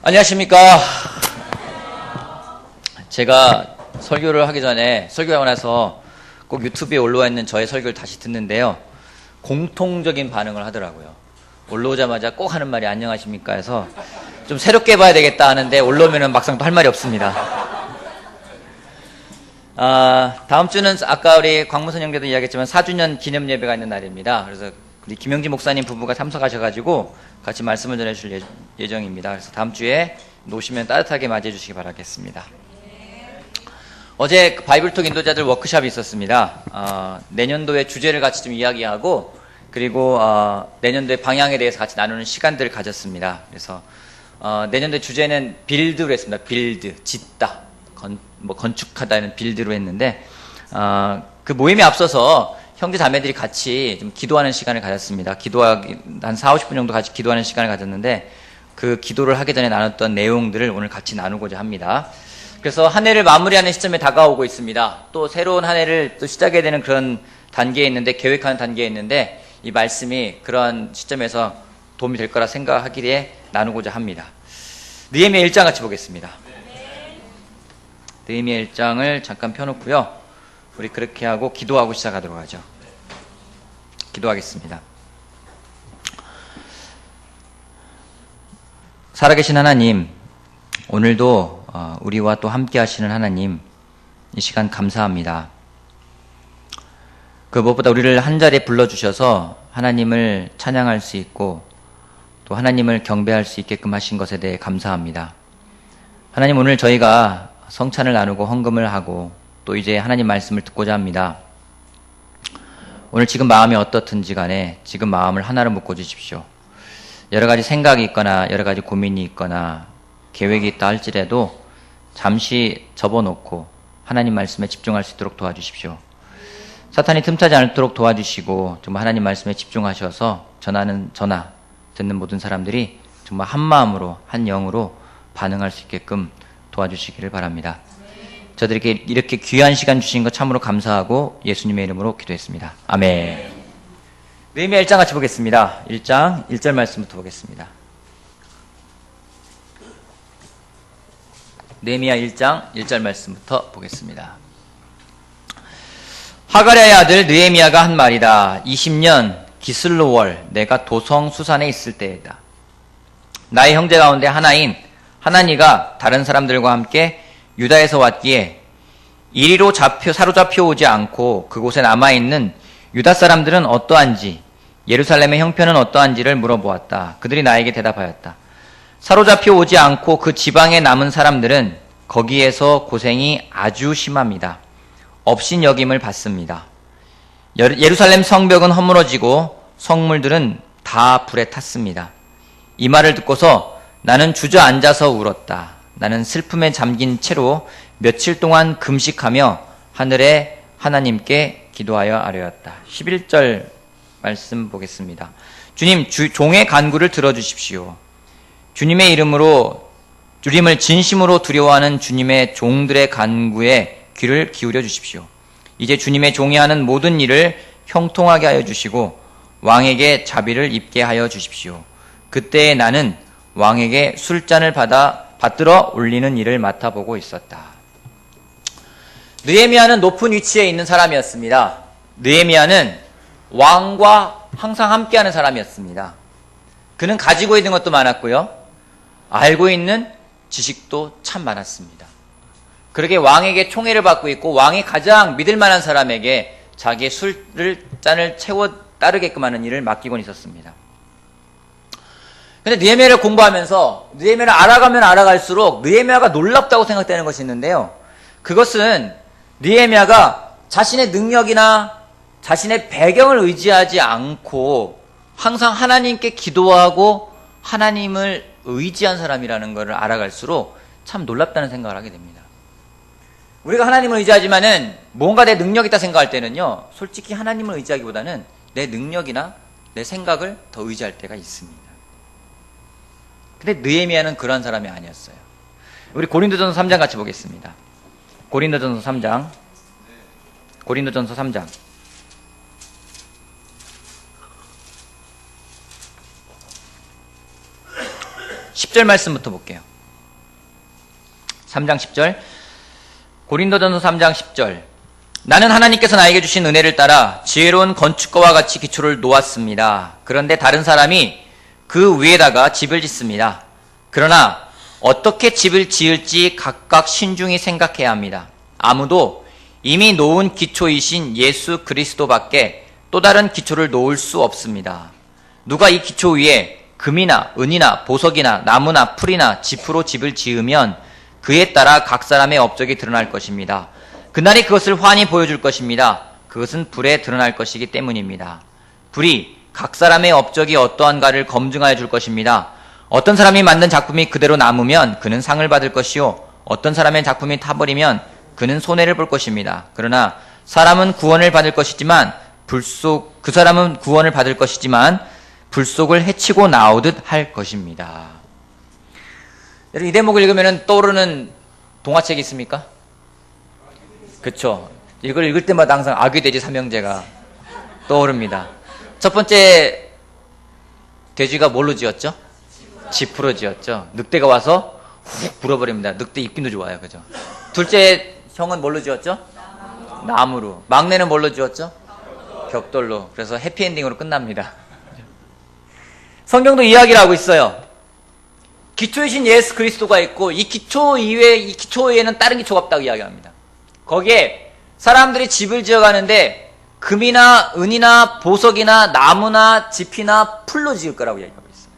안녕하십니까. 제가 설교를 하기 전에 설교하고 나서 꼭 유튜브에 올라와 있는 저의 설교를 다시 듣는데요. 공통적인 반응을 하더라고요. 올라오자마자 꼭 하는 말이 안녕하십니까 해서 좀 새롭게 봐야 되겠다 하는데 올라오면은 막상 또 할 말이 없습니다. 다음 주는 아까 우리 광무선 형제도 이야기했지만 4주년 기념 예배가 있는 날입니다. 그래서 우리 김영지 목사님 부부가 참석하셔가지고 같이 말씀을 전해주실 예정입니다. 그래서 다음 주에 오시면 따뜻하게 맞이해 주시기 바라겠습니다. 어제 바이블톡 인도자들 워크숍이 있었습니다. 내년도의 주제를 같이 좀 이야기하고 그리고 내년도의 방향에 대해서 같이 나누는 시간들을 가졌습니다. 그래서 내년도의 주제는 빌드로 했습니다. 빌드, 짓다, 건축하다는 빌드로 했는데 그 모임에 앞서서 형제 자매들이 같이 좀 기도하는 시간을 가졌습니다. 기도하기 한 40-50분 정도 같이 기도하는 시간을 가졌는데 그 기도를 하기 전에 나눴던 내용들을 오늘 같이 나누고자 합니다. 그래서 한 해를 마무리하는 시점에 다가오고 있습니다. 또 새로운 한 해를 또 시작해야 되는 그런 단계에 있는데, 계획하는 단계에 있는데 이 말씀이 그런 시점에서 도움이 될 거라 생각하기에 나누고자 합니다. 느헤미야 1장 같이 보겠습니다. 느헤미야 1장을 잠깐 펴놓고요. 우리 그렇게 하고 기도하고 시작하도록 하죠. 기도하겠습니다. 살아계신 하나님, 오늘도 우리와 또 함께 하시는 하나님, 이 시간 감사합니다. 그 무엇보다 우리를 한 자리에 불러주셔서 하나님을 찬양할 수 있고 또 하나님을 경배할 수 있게끔 하신 것에 대해 감사합니다. 하나님, 오늘 저희가 성찬을 나누고 헌금을 하고 또 이제 하나님 말씀을 듣고자 합니다. 오늘 지금 마음이 어떻든지 간에 지금 마음을 하나로 묶어 주십시오. 여러 가지 생각이 있거나 여러 가지 고민이 있거나 계획이 있다 할지라도 잠시 접어놓고 하나님 말씀에 집중할 수 있도록 도와주십시오. 사탄이 틈타지 않도록 도와주시고 정말 하나님 말씀에 집중하셔서 전하 듣는 모든 사람들이 정말 한 마음으로 한 영으로 반응할 수 있게끔 도와주시기를 바랍니다. 저들에게 이렇게 귀한 시간 주신 것 참으로 감사하고 예수님의 이름으로 기도했습니다. 아멘. 느헤미야 1장 같이 보겠습니다. 1장 1절 말씀부터 보겠습니다. 느헤미야 1장 1절 말씀부터 보겠습니다. 하가랴의 아들 느헤미야가 한 말이다. 20년 기슬로월 내가 도성 수산에 있을 때이다. 나의 형제 가운데 하나인 하나니가 다른 사람들과 함께 유다에서 왔기에 이리로 사로잡혀 오지 않고 그곳에 남아있는 유다 사람들은 어떠한지 예루살렘의 형편은 어떠한지를 물어보았다. 그들이 나에게 대답하였다. 사로잡혀 오지 않고 그 지방에 남은 사람들은 거기에서 고생이 아주 심합니다. 업신여김을 받습니다. 예루살렘 성벽은 허물어지고 성물들은 다 불에 탔습니다. 이 말을 듣고서 나는 주저앉아서 울었다. 나는 슬픔에 잠긴 채로 며칠 동안 금식하며 하늘의 하나님께 기도하여 아뢰었다. 11절 말씀 보겠습니다. 주님, 종의 간구를 들어주십시오. 주님의 주님을 진심으로 두려워하는 주님의 종들의 간구에 귀를 기울여 주십시오. 이제 주님의 종이 하는 모든 일을 형통하게 하여 주시고 왕에게 자비를 입게 하여 주십시오. 그때 나는 왕에게 술잔을 받들어 올리는 일을 맡아보고 있었다. 느헤미야는 높은 위치에 있는 사람이었습니다. 느헤미야는 왕과 항상 함께하는 사람이었습니다. 그는 가지고 있는 것도 많았고요. 알고 있는 지식도 참 많았습니다. 그러게 왕에게 총애를 받고 있고 왕이 가장 믿을 만한 사람에게 자기의 술잔을 채워 따르게끔 하는 일을 맡기곤 있었습니다. 근데 느헤미야를 공부하면서 느헤미야를 알아가면 알아갈수록 느헤미야가 놀랍다고 생각되는 것이 있는데요. 그것은 느헤미야가 자신의 능력이나 자신의 배경을 의지하지 않고 항상 하나님께 기도하고 하나님을 의지한 사람이라는 것을 알아갈수록 참 놀랍다는 생각을 하게 됩니다. 우리가 하나님을 의지하지만은 뭔가 내 능력이 있다 생각할 때는요, 솔직히 하나님을 의지하기보다는 내 능력이나 내 생각을 더 의지할 때가 있습니다. 근데 느헤미야는 그런 사람이 아니었어요. 우리 고린도전서 3장 같이 보겠습니다. 고린도전서 3장 10절 말씀부터 볼게요. 3장 10절. 고린도전서 3장 10절. 나는 하나님께서 나에게 주신 은혜를 따라 지혜로운 건축가와 같이 기초를 놓았습니다. 그런데 다른 사람이 그 위에다가 집을 짓습니다. 그러나 어떻게 집을 지을지 각각 신중히 생각해야 합니다. 아무도 이미 놓은 기초이신 예수 그리스도밖에 또 다른 기초를 놓을 수 없습니다. 누가 이 기초 위에 금이나 은이나 보석이나 나무나 풀이나 짚으로 집을 지으면 그에 따라 각 사람의 업적이 드러날 것입니다. 그날이 그것을 환히 보여줄 것입니다. 그것은 불에 드러날 것이기 때문입니다. 불이 각 사람의 업적이 어떠한가를 검증하여 줄 것입니다. 어떤 사람이 만든 작품이 그대로 남으면 그는 상을 받을 것이요, 어떤 사람의 작품이 타버리면 그는 손해를 볼 것입니다. 그러나 사람은 구원을 받을 것이지만 그 사람은 구원을 받을 것이지만 불속을 해치고 나오듯 할 것입니다. 여러분, 이 대목을 읽으면 떠오르는 동화책이 있습니까? 그렇죠. 이걸 읽을 때마다 항상 아귀 돼지 삼형제가 떠오릅니다. 첫 번째 돼지가 뭘로 지었죠? 짚으로 지었죠. 늑대가 와서 훅 불어버립니다. 늑대 입김도 좋아요. 그죠? 둘째 형은 뭘로 지었죠? 나무로. 막내는 뭘로 지었죠? 벽돌로. 그래서 해피엔딩으로 끝납니다. 성경도 이야기를 하고 있어요. 기초이신 예수 그리스도가 있고 이 기초 위에는 다른 기초가 없다고 이야기합니다. 거기에 사람들이 집을 지어가는데 금이나 은이나 보석이나 나무나 짚이나 풀로 지을 거라고 이야기하고 있어요.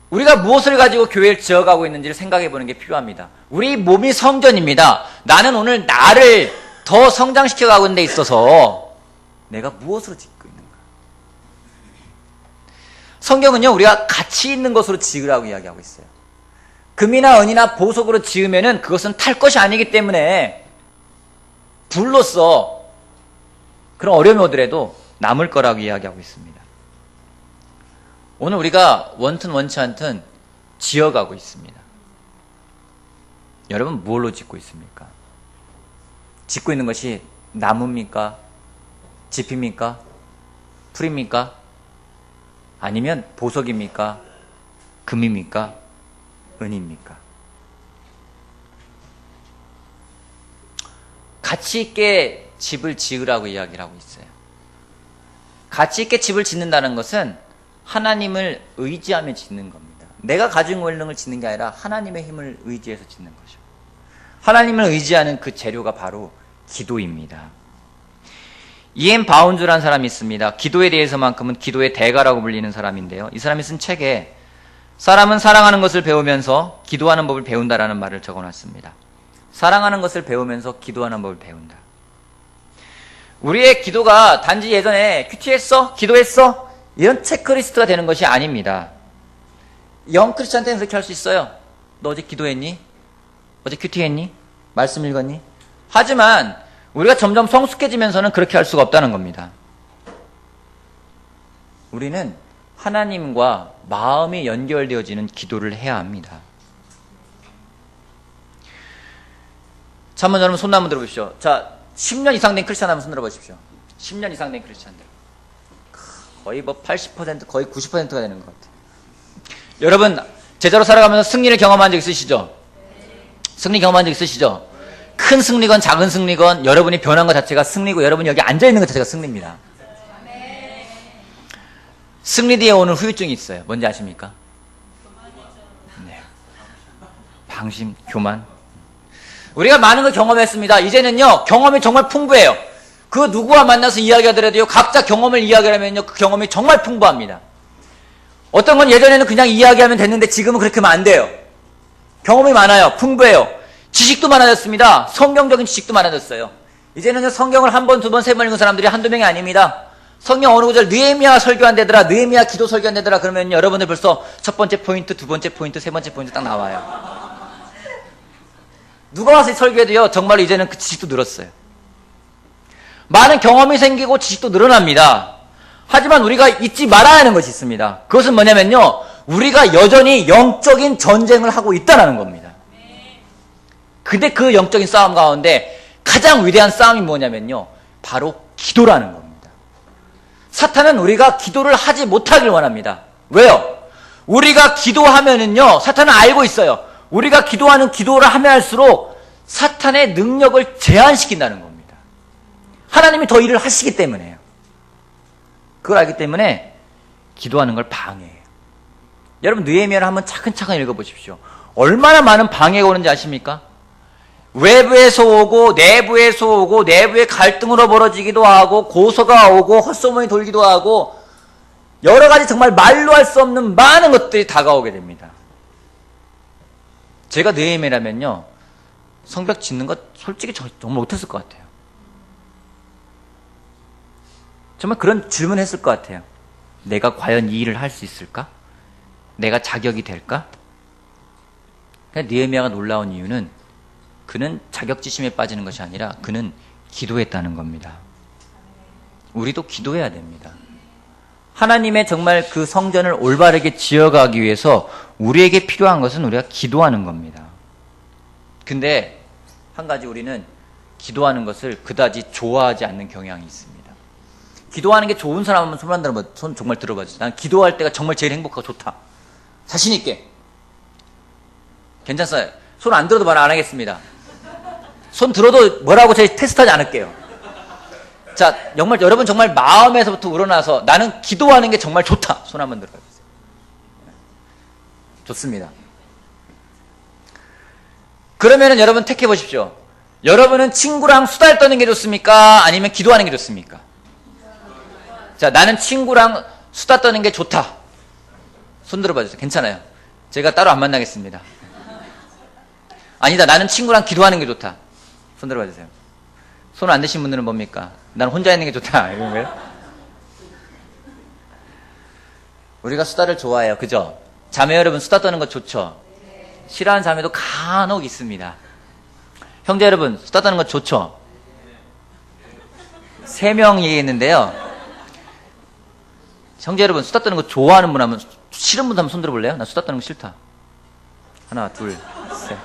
우리가 무엇을 가지고 교회를 지어가고 있는지를 생각해 보는 게 필요합니다. 우리 몸이 성전입니다. 나는 오늘 나를 더 성장시켜 가고 있는 데 있어서 내가 무엇으로 짓고 있는가? 성경은요, 우리가 가치 있는 것으로 지으라고 이야기하고 있어요. 금이나 은이나 보석으로 지으면은 그것은 탈 것이 아니기 때문에 불로써 그런 어려움이 오더라도 남을 거라고 이야기하고 있습니다. 오늘 우리가 원튼 원치 않든 지어가고 있습니다. 여러분, 뭘로 짓고 있습니까? 짓고 있는 것이 나무입니까? 짚입니까? 풀입니까? 아니면 보석입니까? 금입니까? 은입니까? 가치 있게 집을 지으라고 이야기를 하고 있어요. 가치 있게 집을 짓는다는 것은 하나님을 의지하며 짓는 겁니다. 내가 가지고 있는 걸 짓는 게 아니라 하나님의 힘을 의지해서 짓는 거죠. 하나님을 의지하는 그 재료가 바로 기도입니다. E.M. 바운즈라는 사람이 있습니다. 기도에 대해서만큼은 기도의 대가라고 불리는 사람인데요. 이 사람이 쓴 책에 사람은 사랑하는 것을 배우면서 기도하는 법을 배운다라는 말을 적어놨습니다. 사랑하는 것을 배우면서 기도하는 법을 배운다. 우리의 기도가 단지 예전에 큐티했어? 기도했어? 이런 체크리스트가 되는 것이 아닙니다. 영 크리스찬한테는 그렇게 할 수 있어요. 너 어제 기도했니? 어제 큐티했니? 말씀 읽었니? 하지만 우리가 점점 성숙해지면서는 그렇게 할 수가 없다는 겁니다. 우리는 하나님과 마음이 연결되어지는 기도를 해야 합니다. 자, 한번 여러분 손 한번 들어보십시오. 자, 10년 이상 된 크리스찬 한번 손 들어보십시오. 10년 이상 된 크리스찬들. 거의 뭐 80%, 거의 90%가 되는 것 같아요. 여러분, 제자로 살아가면서 승리를 경험한 적 있으시죠? 승리 경험한 적 있으시죠? 큰 승리건 작은 승리건 여러분이 변한 것 자체가 승리고 여러분이 여기 앉아있는 것 자체가 승리입니다. 승리 뒤에 오는 후유증이 있어요. 뭔지 아십니까? 네. 방심, 교만. 우리가 많은 걸 경험했습니다. 이제는요, 경험이 정말 풍부해요. 그 누구와 만나서 이야기하더라도요, 각자 경험을 이야기하면요, 그 경험이 정말 풍부합니다. 어떤 건 예전에는 그냥 이야기하면 됐는데 지금은 그렇게 하면 안 돼요. 경험이 많아요. 풍부해요. 지식도 많아졌습니다. 성경적인 지식도 많아졌어요. 이제는 성경을 한 번, 두 번, 세 번 읽은 사람들이 한두 명이 아닙니다. 성경 어느 구절 느헤미야 설교한다더라, 느헤미야 기도 설교한다더라 그러면 여러분들 벌써 첫 번째 포인트, 두 번째 포인트, 세 번째 포인트 딱 나와요. 누가 와서 설교해도요, 정말 이제는 그 지식도 늘었어요. 많은 경험이 생기고 지식도 늘어납니다. 하지만 우리가 잊지 말아야 하는 것이 있습니다. 그것은 뭐냐면요, 우리가 여전히 영적인 전쟁을 하고 있다는 겁니다. 근데 그 영적인 싸움 가운데 가장 위대한 싸움이 뭐냐면요, 바로 기도라는 겁니다. 사탄은 우리가 기도를 하지 못하길 원합니다. 왜요? 우리가 기도하면은요, 사탄은 알고 있어요. 우리가 기도하는 기도를 하면 할수록 사탄의 능력을 제한시킨다는 겁니다. 하나님이 더 일을 하시기 때문에요. 그걸 알기 때문에 기도하는 걸 방해해요. 여러분, 느헤미야를 한번 차근차근 읽어보십시오. 얼마나 많은 방해가 오는지 아십니까? 외부에서 오고 내부에서 오고, 내부의 갈등으로 벌어지기도 하고, 고소가 오고, 헛소문이 돌기도 하고, 여러 가지 정말 말로 할 수 없는 많은 것들이 다가오게 됩니다. 제가 느헤미야라면요, 성벽 짓는 것 솔직히 정말 못했을 것 같아요. 정말 그런 질문했을 것 같아요. 내가 과연 이 일을 할 수 있을까? 내가 자격이 될까? 느헤미야가 놀라운 이유는 그는 자격지심에 빠지는 것이 아니라 그는 기도했다는 겁니다. 우리도 기도해야 됩니다. 하나님의 정말 그 성전을 올바르게 지어가기 위해서 우리에게 필요한 것은 우리가 기도하는 겁니다. 근데 한 가지 우리는 기도하는 것을 그다지 좋아하지 않는 경향이 있습니다. 기도하는 게 좋은 사람은 손 정말 들어봐 주세요. 난 기도할 때가 정말 제일 행복하고 좋다. 자신 있게. 괜찮아요. 손 안 들어도 말 안 하겠습니다. 손 들어도 뭐라고 제가 테스트하지 않을게요. 자, 정말 여러분 정말 마음에서부터 우러나서 나는 기도하는 게 정말 좋다. 손 한번 들어봐 주세요. 좋습니다. 그러면은 여러분 택해 보십시오. 여러분은 친구랑 수다를 떠는 게 좋습니까? 아니면 기도하는 게 좋습니까? 자, 나는 친구랑 수다 떠는 게 좋다. 손 들어봐 주세요. 괜찮아요. 제가 따로 안 만나겠습니다. 아니다. 나는 친구랑 기도하는 게 좋다. 손 들어봐 주세요. 손 안 드신 분들은 뭡니까? 난 혼자 있는 게 좋다. 이런 거예요? 우리가 수다를 좋아해요. 그죠? 자매 여러분 수다 떠는 거 좋죠? 싫어하는 자매도 간혹 있습니다. 형제 여러분 수다 떠는 거 좋죠? 3명 얘기했는데요. 형제 여러분 수다 떠는 거 좋아하는 분 하면, 싫은 분 한번 손 들어볼래요? 나 수다 떠는 거 싫다. 하나, 둘, 셋.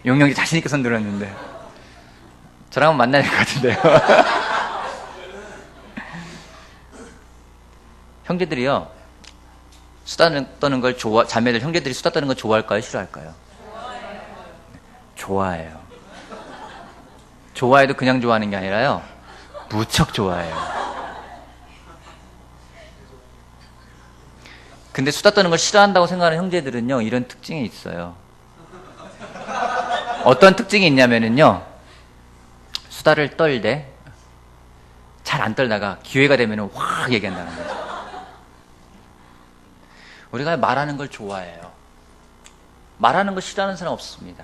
용용이 자신있게 손 들었는데 저랑 한번 만나야 될 것 같은데요. 형제들이요, 수다 떠는 걸 자매들, 형제들이 수다 떠는 걸 좋아할까요? 싫어할까요? 좋아해요. 좋아해도 그냥 좋아하는 게 아니라요, 무척 좋아해요. 근데 수다 떠는 걸 싫어한다고 생각하는 형제들은요, 이런 특징이 있어요. 어떤 특징이 있냐면은요, 수다를 떨 때 잘 안 떨다가 기회가 되면은 확 얘기한다는 거죠. 우리가 말하는 걸 좋아해요. 말하는 걸 싫어하는 사람 없습니다.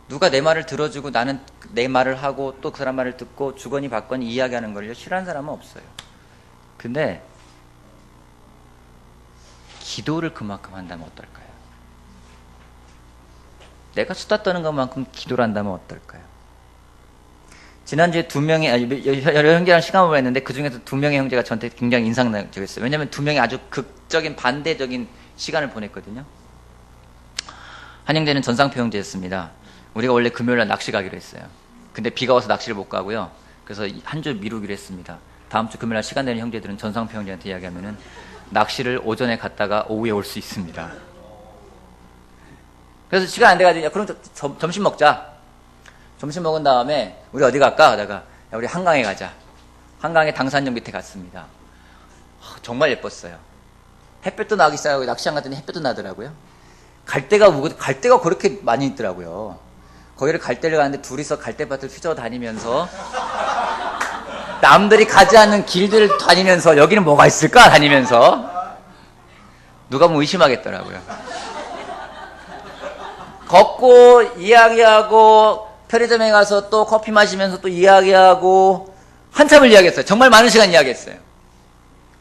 누가 내 말을 들어주고 나는 내 말을 하고 또 그 사람 말을 듣고 주거니 받거니 이야기하는 걸 싫어하는 사람은 없어요. 근데 기도를 그만큼 한다면 어떨까요? 내가 수다 떠는 것만큼 기도를 한다면 어떨까요? 지난주에 여러 형제랑 시간을 보냈는데 그 중에서 2명의 형제가 저한테 굉장히 인상적이었어요. 왜냐하면 2명이 아주 극적인 반대적인 시간을 보냈거든요. 한 형제는 전상표 형제였습니다. 우리가 원래 금요일날 낚시 가기로 했어요. 근데 비가 와서 낚시를 못 가고요. 그래서 한 주 미루기로 했습니다. 다음 주 금요일날 시간 되는 형제들은 전상표 형제한테 이야기하면은 낚시를 오전에 갔다가 오후에 올 수 있습니다. 그래서 시간 안 돼가지고, 그럼 점심 먹자. 점심 먹은 다음에 우리 어디 갈까? 하다가 야, 우리 한강에 가자. 한강에 당산역 밑에 갔습니다. 정말 예뻤어요. 햇볕도 나기 시작하고 낚시장 갔더니 햇볕도 나더라고요. 갈대가 그렇게 많이 있더라고요. 거기를 갈대를 가는데 둘이서 갈대밭을 휘저 다니면서 남들이 가지 않는 길들을 다니면서 여기는 뭐가 있을까? 다니면서 누가 뭐 의심하겠더라고요. 걷고 이야기하고 편의점에 가서 또 커피 마시면서 또 이야기하고 한참을 이야기했어요. 정말 많은 시간 이야기했어요.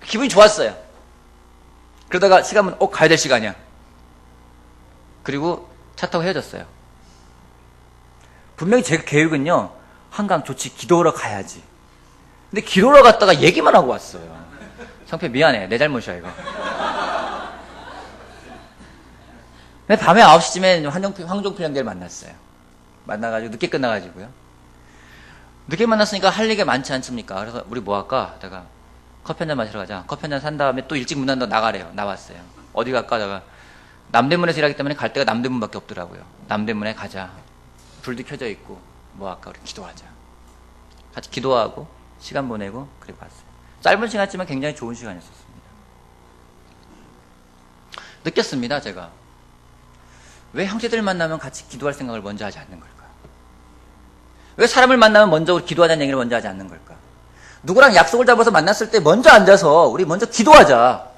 기분이 좋았어요. 그러다가 시간은 가야 될 시간이야. 그리고 차 타고 헤어졌어요. 분명히 제 계획은요, 한강 좋지, 기도하러 가야지. 근데 기도하러 갔다가 얘기만 하고 왔어요. 성표 미안해, 내 잘못이야 이거. 근데 밤에 9시쯤에 황종필 형제를 만났어요. 만나가지고 늦게 끝나가지고요. 늦게 만났으니까 할 얘기가 많지 않습니까? 그래서 우리 뭐 할까? 하다가 커피 한잔 마시러 가자. 커피 한잔 산 다음에 또 일찍 문 닫는다 나가래요. 나왔어요. 어디 갈까 하다가 남대문에서 일하기 때문에 갈 데가 남대문밖에 없더라고요. 남대문에 가자. 불도 켜져 있고 뭐 아까 우리 기도하자. 같이 기도하고 시간 보내고 그리고 왔어요. 짧은 시간이지만 굉장히 좋은 시간이었습니다. 느꼈습니다. 제가 왜 형제들 만나면 같이 기도할 생각을 먼저 하지 않는 걸까? 왜 사람을 만나면 먼저 우리 기도하자는 얘기를 먼저 하지 않는 걸까? 누구랑 약속을 잡아서 만났을 때 먼저 앉아서 우리 먼저 기도하자.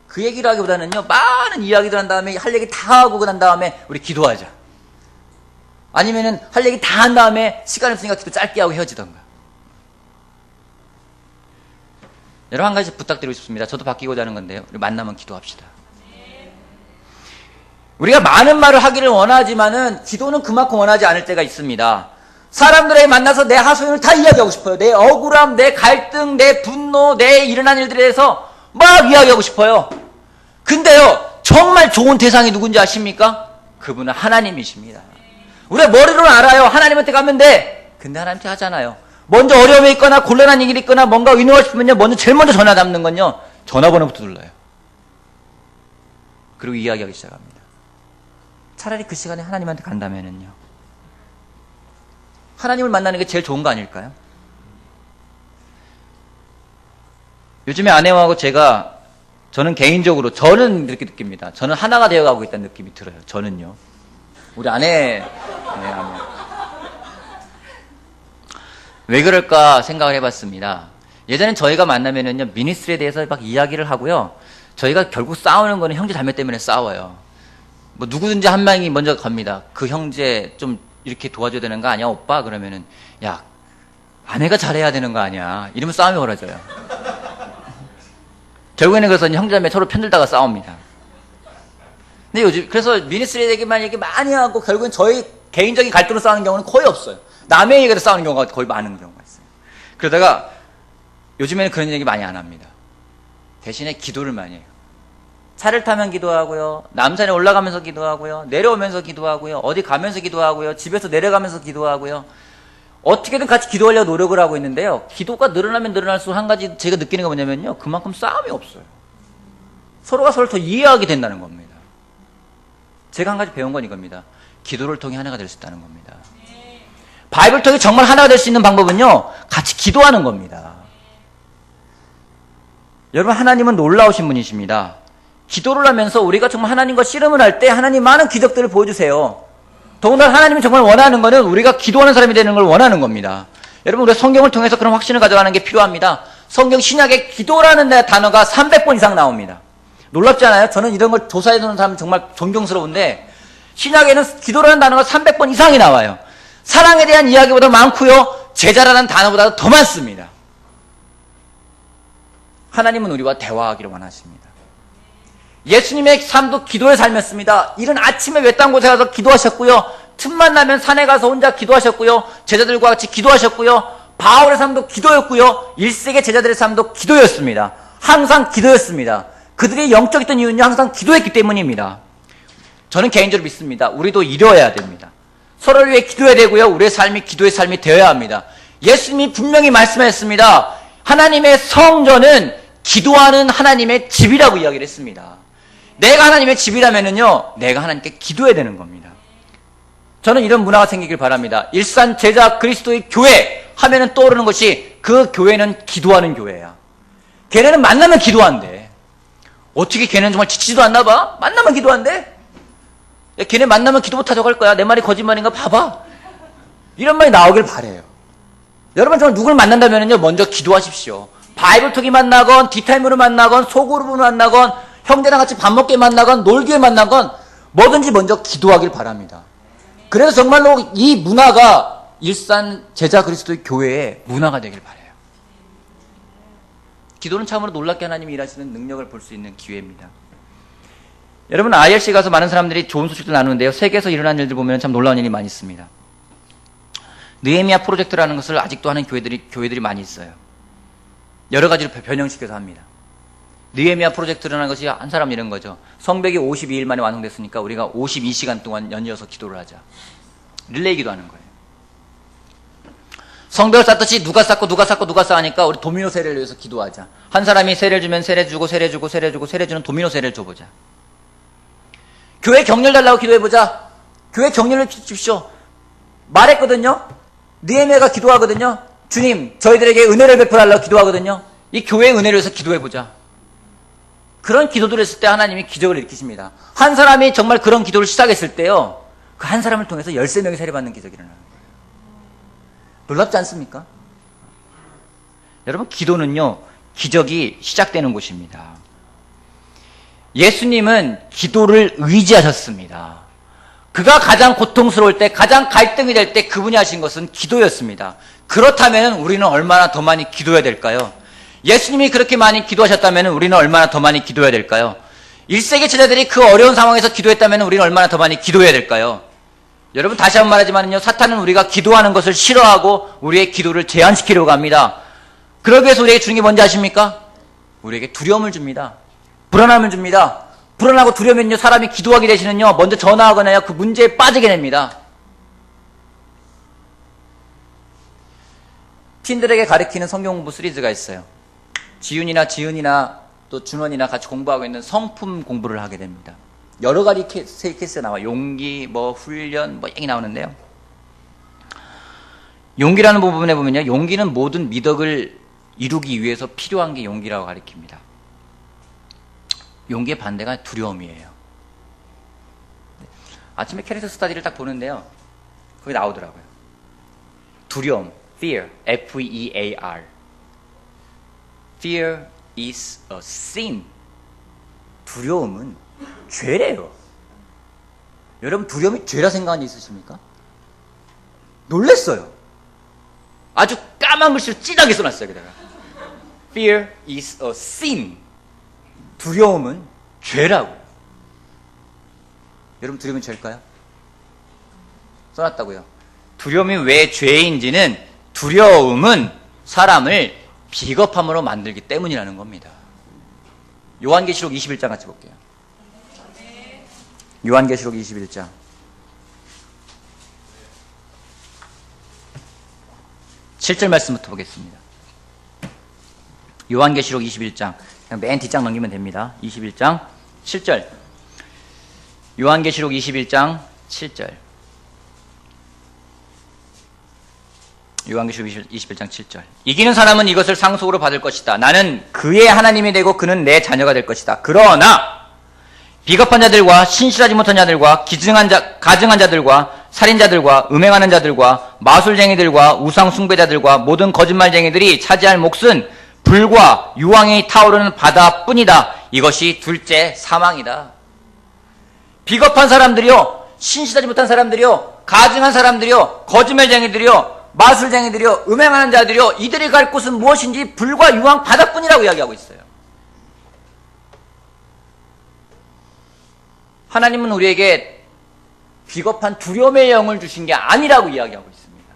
그 얘기를 하기보다는요, 많은 이야기들 한 다음에 할 얘기 다 하고 난 다음에 우리 기도하자. 아니면은 할 얘기 다 한 다음에 시간 없으니까 기도 짧게 하고 헤어지던가. 여러분 한 가지 부탁드리고 싶습니다. 저도 바뀌고자 하는 건데요. 우리 만나면 기도합시다. 우리가 많은 말을 하기를 원하지만은 기도는 그만큼 원하지 않을 때가 있습니다. 사람들에게 만나서 내 하소연을 다 이야기하고 싶어요. 내 억울함, 내 갈등, 내 분노, 내 일어난 일들에 대해서 막 이야기하고 싶어요. 근데요, 정말 좋은 대상이 누군지 아십니까? 그분은 하나님이십니다. 우리가 머리로는 알아요. 하나님한테 가면 돼. 근데 하나님한테 하잖아요. 먼저 어려움이 있거나 곤란한 일이 있거나 뭔가 의논하고 싶으면요, 제일 먼저 전화 잡는 건요, 전화번호부터 눌러요. 그리고 이야기하기 시작합니다. 차라리 그 시간에 하나님한테 간다면은요, 하나님을 만나는 게 제일 좋은 거 아닐까요? 요즘에 아내하고 저는 개인적으로, 저는 이렇게 느낍니다. 저는 하나가 되어가고 있다는 느낌이 들어요. 저는요. 우리 아내. 왜 그럴까 생각을 해봤습니다. 예전엔 저희가 만나면은요, 미니스트리에 대해서 막 이야기를 하고요. 저희가 결국 싸우는 거는 형제 자매 때문에 싸워요. 뭐 누구든지 한 명이 먼저 갑니다. 그 형제 좀 이렇게 도와줘야 되는 거 아니야, 오빠? 그러면은, 야, 아내가 잘해야 되는 거 아니야. 이러면 싸움이 벌어져요. 결국에는 그래서 형제자매 서로 편들다가 싸웁니다. 근데 요즘, 그래서 미니스트리 얘기만 얘기 많이 하고 결국엔 저희 개인적인 갈등으로 싸우는 경우는 거의 없어요. 남의 얘기로 싸우는 경우가 거의 많은 경우가 있어요. 그러다가 요즘에는 그런 얘기 많이 안 합니다. 대신에 기도를 많이 해요. 차를 타면 기도하고요. 남산에 올라가면서 기도하고요. 내려오면서 기도하고요. 어디 가면서 기도하고요. 집에서 내려가면서 기도하고요. 어떻게든 같이 기도하려고 노력을 하고 있는데요. 기도가 늘어나면 늘어날수록 한 가지 제가 느끼는 게 뭐냐면요. 그만큼 싸움이 없어요. 서로가 서로를 더 이해하게 된다는 겁니다. 제가 한 가지 배운 건 이겁니다. 기도를 통해 하나가 될 수 있다는 겁니다. 바이블 통해 정말 하나가 될 수 있는 방법은요. 같이 기도하는 겁니다. 여러분, 하나님은 놀라우신 분이십니다. 기도를 하면서 우리가 정말 하나님과 씨름을 할 때 하나님 많은 기적들을 보여주세요. 더군다나 하나님이 정말 원하는 것은 우리가 기도하는 사람이 되는 걸 원하는 겁니다. 여러분, 우리가 성경을 통해서 그런 확신을 가져가는 게 필요합니다. 성경 신약에 기도라는 단어가 300번 이상 나옵니다. 놀랍지 않아요? 저는 이런 걸 조사해두는 사람 정말 존경스러운데 신약에는 기도라는 단어가 300번 이상이 나와요. 사랑에 대한 이야기보다 많고요. 제자라는 단어보다 더 많습니다. 하나님은 우리와 대화하기를 원하십니다. 예수님의 삶도 기도의 삶이었습니다. 이른 아침에 외딴 곳에 가서 기도하셨고요. 틈만 나면 산에 가서 혼자 기도하셨고요. 제자들과 같이 기도하셨고요. 바울의 삶도 기도였고요. 1세기 제자들의 삶도 기도였습니다. 항상 기도였습니다. 그들이 영적이었던 이유는요, 항상 기도했기 때문입니다. 저는 개인적으로 믿습니다. 우리도 이뤄야 됩니다. 서로를 위해 기도해야 되고요. 우리의 삶이 기도의 삶이 되어야 합니다. 예수님이 분명히 말씀하셨습니다. 하나님의 성전은 기도하는 하나님의 집이라고 이야기를 했습니다. 내가 하나님의 집이라면은요, 내가 하나님께 기도해야 되는 겁니다. 저는 이런 문화가 생기길 바랍니다. 일산 제자 그리스도의 교회 하면은 떠오르는 것이 그 교회는 기도하는 교회야. 걔네는 만나면 기도한대. 어떻게 걔네는 정말 지치지도 않나 봐? 만나면 기도한대? 야, 걔네 만나면 기도 못하자고 할 거야. 내 말이 거짓말인가 봐봐. 이런 말이 나오길 바래요. 여러분 정말 누굴 만난다면요, 먼저 기도하십시오. 바이블 톡이 만나건, 디타임으로 만나건, 소그룹으로 만나건, 형제랑 같이 밥 먹게 만나건, 놀기에 만나건, 뭐든지 먼저 기도하길 바랍니다. 그래서 정말로 이 문화가 일산 제자 그리스도의 교회의 문화가 되길 바라요. 기도는 참으로 놀랍게 하나님이 일하시는 능력을 볼 수 있는 기회입니다. 여러분, IRC 가서 많은 사람들이 좋은 소식도 나누는데요. 세계에서 일어난 일들 보면 참 놀라운 일이 많이 있습니다. 느헤미야 프로젝트라는 것을 아직도 하는 교회들이 많이 있어요. 여러 가지로 변형시켜서 합니다. 느헤미야 프로젝트라는 것이 한 사람 이런 거죠. 성벽이 52일 만에 완성됐으니까 우리가 52시간 동안 연이어서 기도를 하자. 릴레이 기도하는 거예요. 성벽을 쌓듯이 누가 쌓고 누가 쌓고 누가 쌓으니까 우리 도미노 세례를 위해서 기도하자. 한 사람이 세례를 주면 세례 주고 세례 주고 세례 주고 세례 주는 도미노 세례를 줘보자. 교회 격렬 달라고 기도해보자. 교회 격렬을 주십시오. 말했거든요. 느헤미야가 기도하거든요. 주님, 저희들에게 은혜를 베풀어달라고 기도하거든요. 이 교회의 은혜를 위해서 기도해보자. 그런 기도들을 했을 때 하나님이 기적을 일으키십니다. 한 사람이 정말 그런 기도를 시작했을 때요, 그 한 사람을 통해서 13명이 세례받는 기적이 일어나는 거예요. 놀랍지 않습니까? 여러분, 기도는요, 기적이 시작되는 곳입니다. 예수님은 기도를 의지하셨습니다. 그가 가장 고통스러울 때, 가장 갈등이 될 때 그분이 하신 것은 기도였습니다. 그렇다면 우리는 얼마나 더 많이 기도해야 될까요? 예수님이 그렇게 많이 기도하셨다면 우리는 얼마나 더 많이 기도해야 될까요? 1세기 제자들이 그 어려운 상황에서 기도했다면 우리는 얼마나 더 많이 기도해야 될까요? 여러분, 다시 한번 말하지만요, 사탄은 우리가 기도하는 것을 싫어하고 우리의 기도를 제한시키려고 합니다. 그러기 위해서 우리에게 주는 게 뭔지 아십니까? 우리에게 두려움을 줍니다. 불안함을 줍니다. 불안하고 두려우면요, 사람이 기도하기 대신은요, 먼저 전화하거나 그 문제에 빠지게 됩니다. 틴들에게 가르치는 성경 공부 시리즈가 있어요. 지윤이나 지은이나 또 준원이나 같이 공부하고 있는 성품 공부를 하게 됩니다. 여러 가지 케이스가 나와. 용기, 훈련, 얘기 나오는데요. 용기라는 부분에 보면요, 용기는 모든 미덕을 이루기 위해서 필요한 게 용기라고 가르칩니다. 용기의 반대가 두려움이에요. 아침에 캐릭터 스터디를 딱 보는데요, 거기 나오더라고요. 두려움, fear, F-E-A-R. Fear is a sin. 두려움은 죄래요. 여러분, 두려움이 죄라 생각한 적 있으십니까? 놀랬어요. 아주 까만 글씨로 진하게 써놨어요. 게다가 Fear is a sin. 두려움은 죄라고요. 여러분, 두려움은 죄일까요? 써놨다고요. 두려움이 왜 죄인지는 두려움은 사람을 비겁함으로 만들기 때문이라는 겁니다. 요한계시록 21장 같이 볼게요. 요한계시록 21장. (7절) 말씀부터 보겠습니다. 요한계시록 21장. 그냥 맨 뒷장 넘기면 됩니다. 21장 7절. 요한계시록 21장 7절. 요한계시록 21장 7절. 이기는 사람은 이것을 상속으로 받을 것이다. 나는 그의 하나님이 되고 그는 내 자녀가 될 것이다. 그러나 비겁한 자들과 신실하지 못한 자들과 가증한 자들과 살인자들과 음행하는 자들과 마술쟁이들과 우상 숭배자들과 모든 거짓말쟁이들이 차지할 몫은 불과 유황이 타오르는 바다뿐이다. 이것이 둘째 사망이다. 비겁한 사람들이요, 신실하지 못한 사람들이요, 가증한 사람들이요, 거짓말쟁이들이요, 마술쟁이들이요, 음행하는 자들이요, 이들이 갈 곳은 무엇인지 불과 유황 바다뿐이라고 이야기하고 있어요. 하나님은 우리에게 비겁한 두려움의 영을 주신 게 아니라고 이야기하고 있습니다.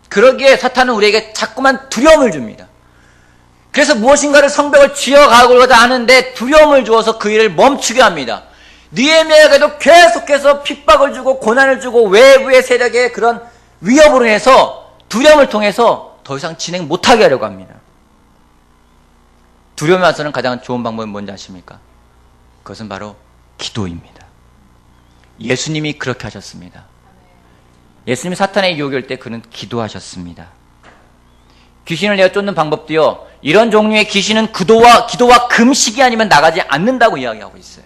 그러기에 사탄은 우리에게 자꾸만 두려움을 줍니다. 그래서 무엇인가를 성벽을 지어가고자 하는데 두려움을 주어서 그 일을 멈추게 합니다. 느헤미야에게도 계속해서 핍박을 주고 고난을 주고 외부의 세력의 그런 위협으로 인해서 두려움을 통해서 더 이상 진행 못하게 하려고 합니다. 두려움에 와서는 가장 좋은 방법은 뭔지 아십니까? 그것은 바로 기도입니다. 예수님이 그렇게 하셨습니다. 예수님이 사탄의 유혹이 올 때 그는 기도하셨습니다. 귀신을 내어 쫓는 방법도요, 이런 종류의 귀신은 기도와 금식이 아니면 나가지 않는다고 이야기하고 있어요.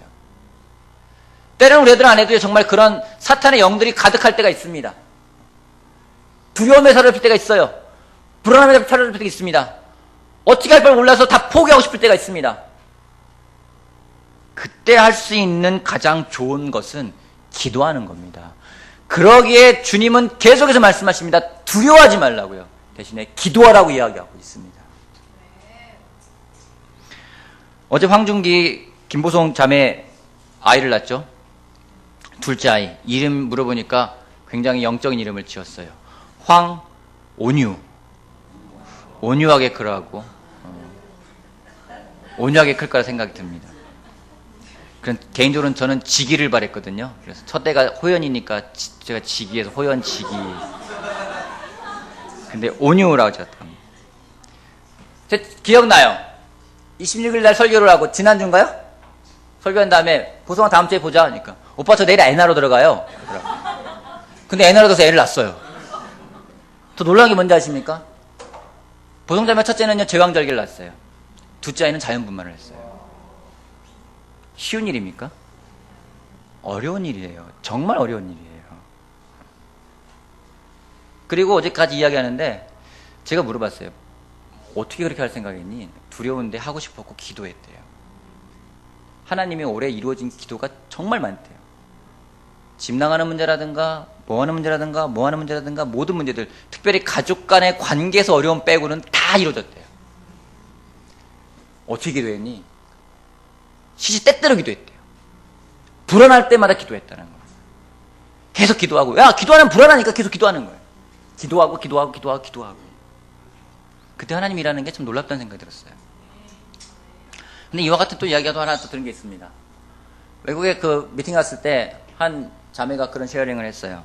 때로는 우리들 안에도 정말 그런 사탄의 영들이 가득할 때가 있습니다. 두려움에 사로잡힐 때가 있어요. 불안함에 사로잡힐 때가 있습니다. 어떻게 할 걸 몰라서 다 포기하고 싶을 때가 있습니다. 그때 할 수 있는 가장 좋은 것은 기도하는 겁니다. 그러기에 주님은 계속해서 말씀하십니다. 두려워하지 말라고요. 대신에 기도하라고 이야기하고 있습니다. 어제 황준기, 김보성 자매 아이를 낳았죠. 둘째 아이. 이름 물어보니까 굉장히 영적인 이름을 지었어요. 황온유. 온유하게 크라고. 온유하게 클 거라 생각이 듭니다. 개인적으로는 저는 지기를 바랬거든요. 그래서 첫째가 호연이니까 제가 지기에서 호연지기 근데 온유라고 지었다고 합니다. 제 기억나요. 26일 날 설교를 하고, 지난주인가요? 설교한 다음에, 보성아 다음 주에 보자. 하니까, 오빠 저 내일 애나로 들어가요. 근데 애나로 들어서 애를 낳았어요. 더 놀라운 게 뭔지 아십니까? 보성자매 첫째는요, 제왕절개를 낳았어요. 둘째 아이는 자연분만을 했어요. 쉬운 일입니까? 어려운 일이에요. 정말 어려운 일이에요. 그리고 어제까지 이야기하는데 제가 물어봤어요. 어떻게 그렇게 할 생각했니? 두려운데 하고 싶었고 기도했대요. 하나님이 올해 이루어진 기도가 정말 많대요. 집 나가는 문제라든가 뭐하는 문제라든가 뭐하는 문제라든가 모든 문제들, 특별히 가족 간의 관계에서 어려움 빼고는 다 이루어졌대요. 어떻게 기도했니? 시시때때로 기도했대요. 불안할 때마다 기도했다는 거예요. 계속 기도하고, 야 기도하면 불안하니까 계속 기도하는 거예요. 기도하고 그때 하나님 일하는 게 참 놀랍다는 생각이 들었어요. 근데 이와 같은 또 이야기가 또 하나 또 들은 게 있습니다. 외국에 그 미팅 갔을 때 한 자매가 그런 쉐어링을 했어요.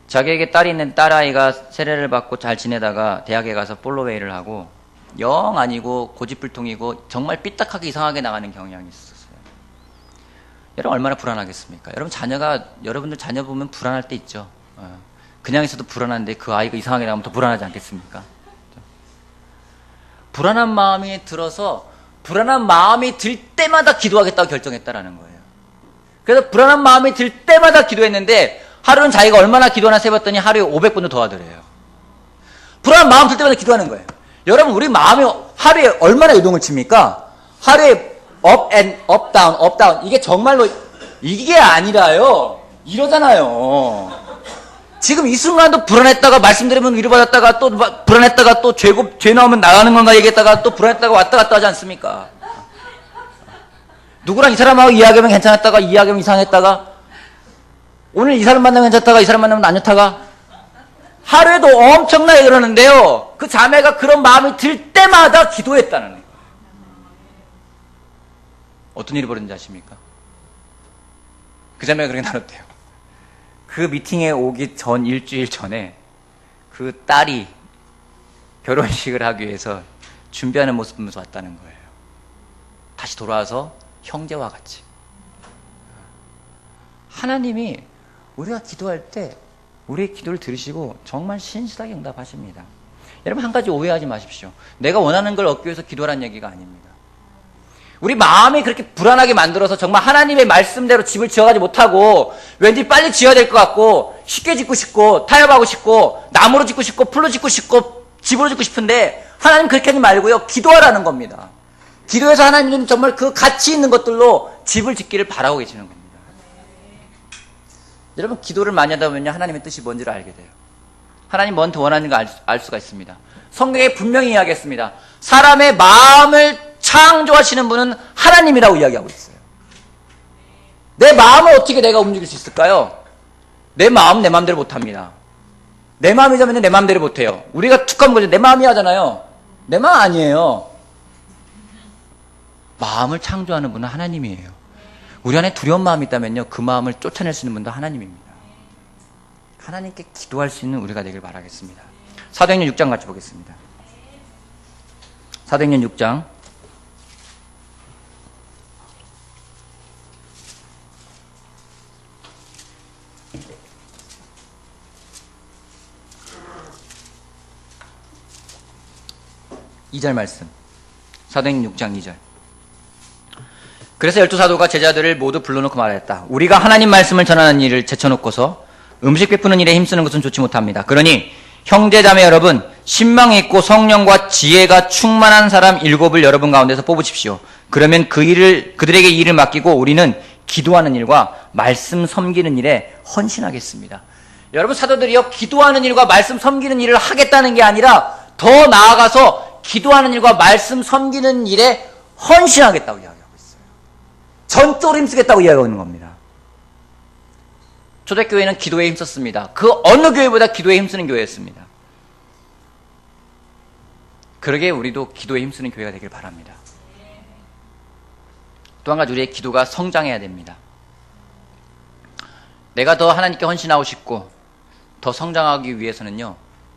자기에게 딸이 있는 딸아이가 세례를 받고 잘 지내다가 대학에 가서 볼로웨이를 하고 영 아니고 고집불통이고 정말 삐딱하게 이상하게 나가는 경향이 있었어요. 여러분 얼마나 불안하겠습니까? 여러분들 자녀 보면 불안할 때 있죠. 그냥 있어도 불안한데 그 아이가 이상하게 나가면 더 불안하지 않겠습니까? 불안한 마음이 들어서 불안한 마음이 들 때마다 기도하겠다고 결정했다라는 거예요. 그래서 불안한 마음이 들 때마다 기도했는데 하루는 자기가 얼마나 기도하나 세봤더니 하루에 500번도 더 하더래요. 불안한 마음 들 때마다 기도하는 거예요. 여러분 우리 마음이 하루에 얼마나 요동을 칩니까? 하루에 up down 이게 정말로 이게 아니라요. 이러잖아요. 지금 이 순간도 불안했다가 말씀드리면 위로받았다가 또 불안했다가 또 죄 나오면 나가는 건가 얘기했다가 또 불안했다가 왔다 갔다 하지 않습니까? 누구랑 이 사람하고 이야기하면 괜찮았다가 이야기하면 이상했다가 오늘 이 사람 만나면 괜찮다가 이 사람 만나면 안 좋다가 하루에도 엄청나게 그러는데요. 그 자매가 그런 마음이 들 때마다 기도했다는 거예요. 어떤 일이 벌어진지 아십니까? 그 자매가 그렇게 나눴대요. 그 미팅에 오기 전 일주일 전에 그 딸이 결혼식을 하기 위해서 준비하는 모습 보면서 왔다는 거예요. 다시 돌아와서 형제와 같이. 하나님이 우리가 기도할 때 우리의 기도를 들으시고 정말 신실하게 응답하십니다. 여러분 한 가지 오해하지 마십시오. 내가 원하는 걸 얻기 위해서 기도하라는 얘기가 아닙니다. 우리 마음이 그렇게 불안하게 만들어서 정말 하나님의 말씀대로 집을 지어가지 못하고 왠지 빨리 지어야 될 것 같고 쉽게 짓고 싶고 타협하고 싶고 나무로 짓고 싶고 풀로 짓고 싶고 집으로 짓고 싶은데 하나님 그렇게 하지 말고요. 기도하라는 겁니다. 기도해서 하나님은 정말 그 가치 있는 것들로 집을 짓기를 바라고 계시는 겁니다. 여러분 기도를 많이 하다 보면 하나님의 뜻이 뭔지를 알게 돼요. 하나님 뭔 더 원하는가 알 수가 있습니다. 성경에 분명히 이야기했습니다. 사람의 마음을 창조하시는 분은 하나님이라고 이야기하고 있어요. 내 마음을 어떻게 내가 움직일 수 있을까요? 내 마음 내 마음대로 못합니다. 내 마음이자면 내 마음대로 못해요. 우리가 툭 하면 거죠. 내 마음이 하잖아요. 내 마음 아니에요. 마음을 창조하는 분은 하나님이에요. 우리 안에 두려운 마음이 있다면요. 그 마음을 쫓아낼 수 있는 분도 하나님입니다. 하나님께 기도할 수 있는 우리가 되길 바라겠습니다. 사도행전 6장 같이 보겠습니다. 사도행전 6장 2절 말씀. 사도행전 6장 2절. 그래서 12사도가 제자들을 모두 불러놓고 말했다. 우리가 하나님 말씀을 전하는 일을 제쳐놓고서 음식 베푸는 일에 힘쓰는 것은 좋지 못합니다. 그러니 형제자매 여러분, 신망이 있고 성령과 지혜가 충만한 사람 7을 여러분 가운데서 뽑으십시오. 그러면 그들에게 이 일을 맡기고 우리는 기도하는 일과 말씀 섬기는 일에 헌신하겠습니다. 여러분 사도들이요, 기도하는 일과 말씀 섬기는 일을 하겠다는 게 아니라 더 나아가서 기도하는 일과 말씀 섬기는 일에 헌신하겠다고 이야기하고 있어요. 전적으로 힘쓰겠다고 이야기하고 있는 겁니다. 초대교회는 기도에 힘썼습니다. 그 어느 교회보다 기도에 힘쓰는 교회였습니다. 그러게 우리도 기도에 힘쓰는 교회가 되길 바랍니다. 또 한 가지 우리의 기도가 성장해야 됩니다. 내가 더 하나님께 헌신하고 싶고 더 성장하기 위해서는요,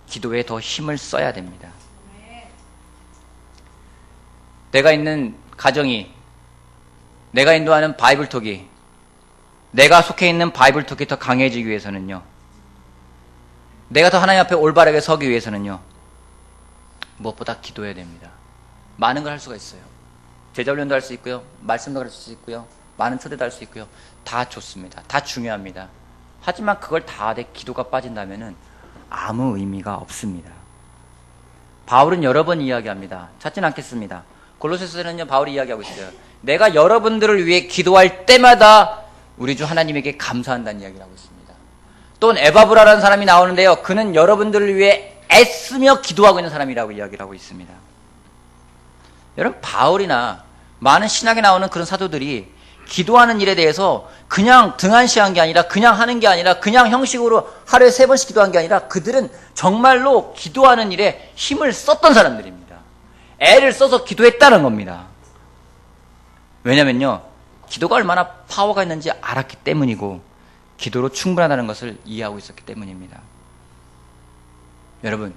기도에 더 힘을 써야 됩니다. 내가 있는 가정이, 내가 인도하는 바이블톡이, 내가 속해 있는 바이블톡이 더 강해지기 위해서는요, 내가 더 하나님 앞에 올바르게 서기 위해서는요, 무엇보다 기도해야 됩니다. 많은 걸 할 수가 있어요. 제자훈련도 할 수 있고요, 말씀도 할 수 있고요, 많은 초대도 할 수 있고요. 다 좋습니다. 다 중요합니다. 하지만 그걸 다 하되 기도가 빠진다면은 아무 의미가 없습니다. 바울은 여러 번 이야기합니다. 찾진 않겠습니다. 골로새서는요, 바울이 이야기하고 있어요. 내가 여러분들을 위해 기도할 때마다 우리 주 하나님에게 감사한다는 이야기를 하고 있습니다. 또 에바브라라는 사람이 나오는데요, 그는 여러분들을 위해 애쓰며 기도하고 있는 사람이라고 이야기를 하고 있습니다. 여러분, 바울이나 많은 신학에 나오는 그런 사도들이 기도하는 일에 대해서 그냥 등한시한 게 아니라, 그냥 하는 게 아니라, 그냥 형식으로 하루에 3번씩 기도한 게 아니라, 그들은 정말로 기도하는 일에 힘을 썼던 사람들입니다. 애를 써서 기도했다는 겁니다. 왜냐면요, 기도가 얼마나 파워가 있는지 알았기 때문이고, 기도로 충분하다는 것을 이해하고 있었기 때문입니다. 여러분,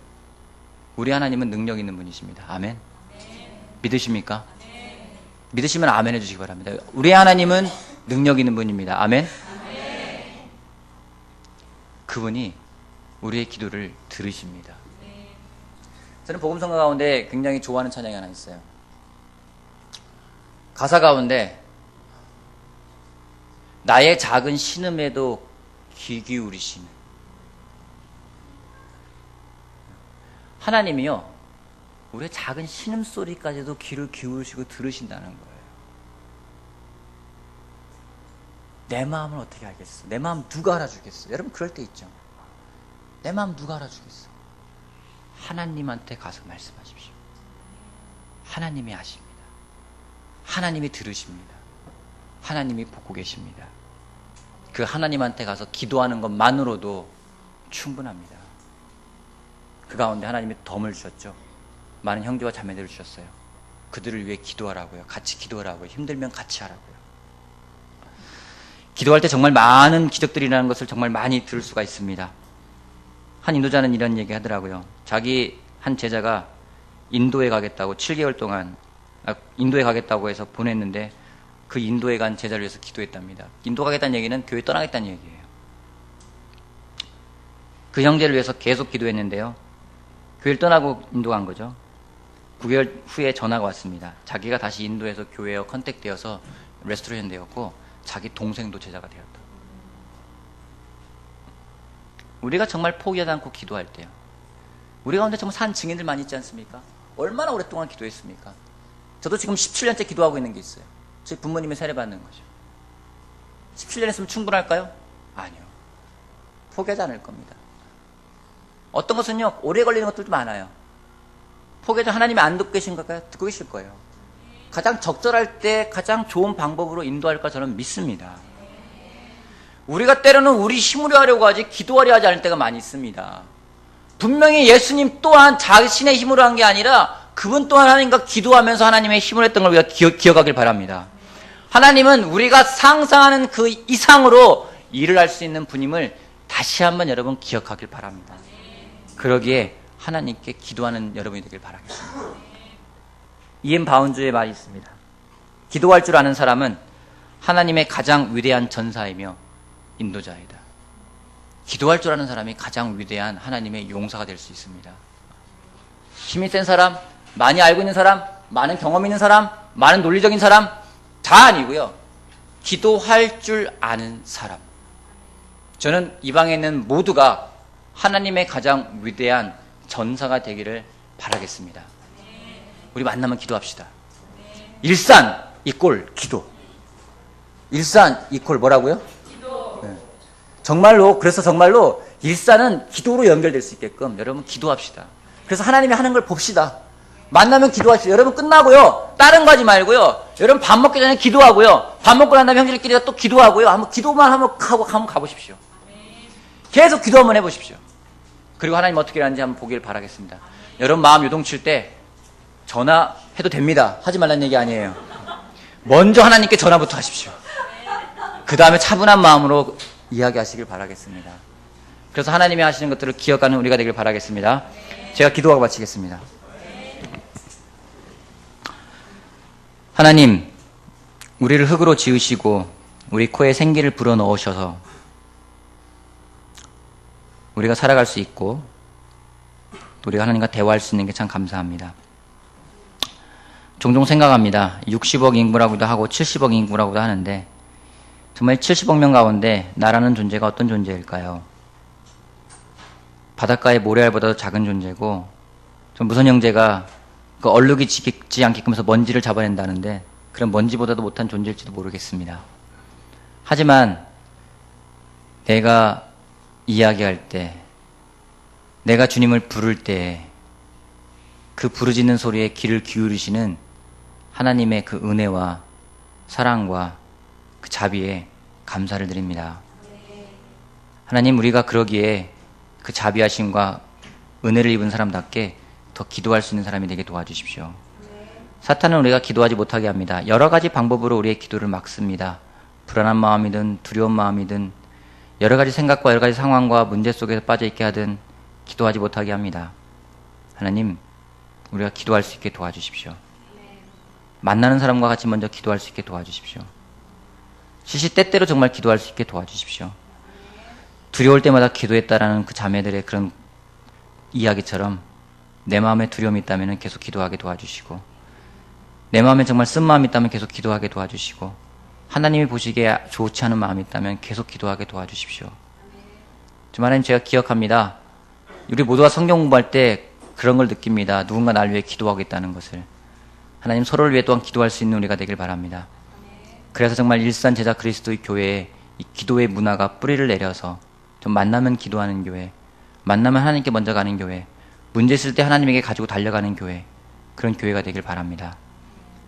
우리 하나님은 능력 있는 분이십니다. 아멘. 믿으십니까? 믿으시면 아멘 해주시기 바랍니다. 우리 하나님은 능력 있는 분입니다. 아멘. 그분이 우리의 기도를 들으십니다. 저는 복음성가 가운데 굉장히 좋아하는 찬양이 하나 있어요. 가사 가운데 나의 작은 신음에도 귀 기울이시는 하나님이요, 우리의 작은 신음소리까지도 귀를 기울이시고 들으신다는 거예요. 내 마음을 어떻게 알겠어? 내 마음 누가 알아주겠어? 여러분, 그럴 때 있죠. 내 마음 누가 알아주겠어? 하나님한테 가서 말씀하십시오. 하나님이 아십니다. 하나님이 들으십니다. 하나님이 보고 계십니다. 그 하나님한테 가서 기도하는 것만으로도 충분합니다. 그 가운데 하나님이 덤을 주셨죠. 많은 형제와 자매들을 주셨어요. 그들을 위해 기도하라고요. 같이 기도하라고요. 힘들면 같이 하라고요. 기도할 때 정말 많은 기적들이라는 것을 정말 많이 들을 수가 있습니다. 한 인도자는 이런 얘기 하더라고요. 자기 한 제자가 인도에 가겠다고 7개월 동안 인도에 가겠다고 해서 보냈는데, 그 인도에 간 제자를 위해서 기도했답니다. 인도 가겠다는 얘기는 교회 떠나겠다는 얘기예요. 그 형제를 위해서 계속 기도했는데요, 교회를 떠나고 인도 간 거죠. 9개월 후에 전화가 왔습니다. 자기가 다시 인도에서 교회와 컨택되어서 레스토레이션 되었고, 자기 동생도 제자가 되었다. 우리가 정말 포기하지 않고 기도할 때요, 우리 가운데 정말 산 증인들 많이 있지 않습니까? 얼마나 오랫동안 기도했습니까? 저도 지금 17년째 기도하고 있는 게 있어요. 저희 부모님의 세례받는 거죠. 17년 했으면 충분할까요? 아니요. 포기하지 않을 겁니다. 어떤 것은요, 오래 걸리는 것들도 많아요. 포기하지, 하나님이 안 듣고 계신 걸까요? 듣고 계실 거예요. 가장 적절할 때 가장 좋은 방법으로 인도할까 저는 믿습니다. 우리가 때로는 우리 힘으로 하려고 하지 기도하려 하지 않을 때가 많이 있습니다. 분명히 예수님 또한 자신의 힘으로 한 게 아니라 그분 또한 하나님과 기도하면서 하나님의 힘을 했던 걸 우리가 기억하길 바랍니다. 하나님은 우리가 상상하는 그 이상으로 일을 할 수 있는 분임을 다시 한번 여러분 기억하길 바랍니다. 그러기에 하나님께 기도하는 여러분이 되길 바라겠습니다. 이엠 바운즈의 말이 있습니다. 기도할 줄 아는 사람은 하나님의 가장 위대한 전사이며 인도자이다. 기도할 줄 아는 사람이 가장 위대한 하나님의 용사가 될 수 있습니다. 힘이 센 사람, 많이 알고 있는 사람, 많은 경험 있는 사람, 많은 논리적인 사람 다 아니고요, 기도할 줄 아는 사람. 저는 이 방에 있는 모두가 하나님의 가장 위대한 전사가 되기를 바라겠습니다. 우리 만나면 기도합시다. 일산 이꼴 기도. 일산 이꼴 뭐라고요? 기도. 네. 정말로, 그래서 정말로 일산은 기도로 연결될 수 있게끔 여러분 기도합시다. 그래서 하나님이 하는 걸 봅시다. 만나면 기도하시죠. 여러분 끝나고요, 다른 거 하지 말고요, 여러분 밥 먹기 전에 기도하고요, 밥 먹고 난 다음에 형제들끼리 또 기도하고요, 한번 기도만 한번 가보십시오. 계속 기도 한번 해보십시오. 그리고 하나님 어떻게 하는지 한번 보기를 바라겠습니다. 여러분 마음 요동칠 때 전화해도 됩니다. 하지 말라는 얘기 아니에요. 먼저 하나님께 전화부터 하십시오. 그 다음에 차분한 마음으로 이야기하시길 바라겠습니다. 그래서 하나님이 하시는 것들을 기억하는 우리가 되길 바라겠습니다. 제가 기도하고 마치겠습니다. 하나님, 우리를 흙으로 지으시고 우리 코에 생기를 불어넣으셔서 우리가 살아갈 수 있고 또 우리가 하나님과 대화할 수 있는 게 참 감사합니다. 종종 생각합니다. 60억 인구라고도 하고 70억 인구라고도 하는데 정말 70억 명 가운데 나라는 존재가 어떤 존재일까요? 바닷가의 모래알보다도 작은 존재고 전 무선 형제가 그 얼룩이 지지 않게끔 해서 먼지를 잡아낸다는데 그런 먼지보다도 못한 존재일지도 모르겠습니다. 하지만 내가 이야기할 때, 내가 주님을 부를 때 그 부르짖는 소리에 귀를 기울이시는 하나님의 그 은혜와 사랑과 그 자비에 감사를 드립니다. 하나님, 우리가 그러기에 그 자비하심과 은혜를 입은 사람답게 더 기도할 수 있는 사람이 되게 도와주십시오. 사탄은 우리가 기도하지 못하게 합니다. 여러 가지 방법으로 우리의 기도를 막습니다. 불안한 마음이든 두려운 마음이든 여러 가지 생각과 여러 가지 상황과 문제 속에서 빠져있게 하든 기도하지 못하게 합니다. 하나님, 우리가 기도할 수 있게 도와주십시오. 만나는 사람과 같이 먼저 기도할 수 있게 도와주십시오. 시시때때로 정말 기도할 수 있게 도와주십시오. 두려울 때마다 기도했다라는 그 자매들의 그런 이야기처럼 내 마음에 두려움이 있다면 계속 기도하게 도와주시고 내 마음에 정말 쓴 마음이 있다면 계속 기도하게 도와주시고 하나님이 보시기에 좋지 않은 마음이 있다면 계속 기도하게 도와주십시오. 주말 하나님, 제가 기억합니다. 우리 모두가 성경 공부할 때 그런 걸 느낍니다. 누군가 나를 위해 기도하고 있다는 것을. 하나님, 서로를 위해 또한 기도할 수 있는 우리가 되길 바랍니다. 그래서 정말 일산 제자 그리스도의 교회에 이 기도의 문화가 뿌리를 내려서 좀 만나면 기도하는 교회, 만나면 하나님께 먼저 가는 교회, 문제 있을 때 하나님에게 가지고 달려가는 교회, 그런 교회가 되길 바랍니다.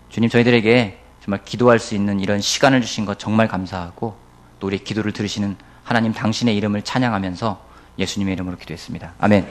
주님, 저희들에게 정말 기도할 수 있는 이런 시간을 주신 것 정말 감사하고 또 우리의 기도를 들으시는 하나님 당신의 이름을 찬양하면서 예수님의 이름으로 기도했습니다. 아멘.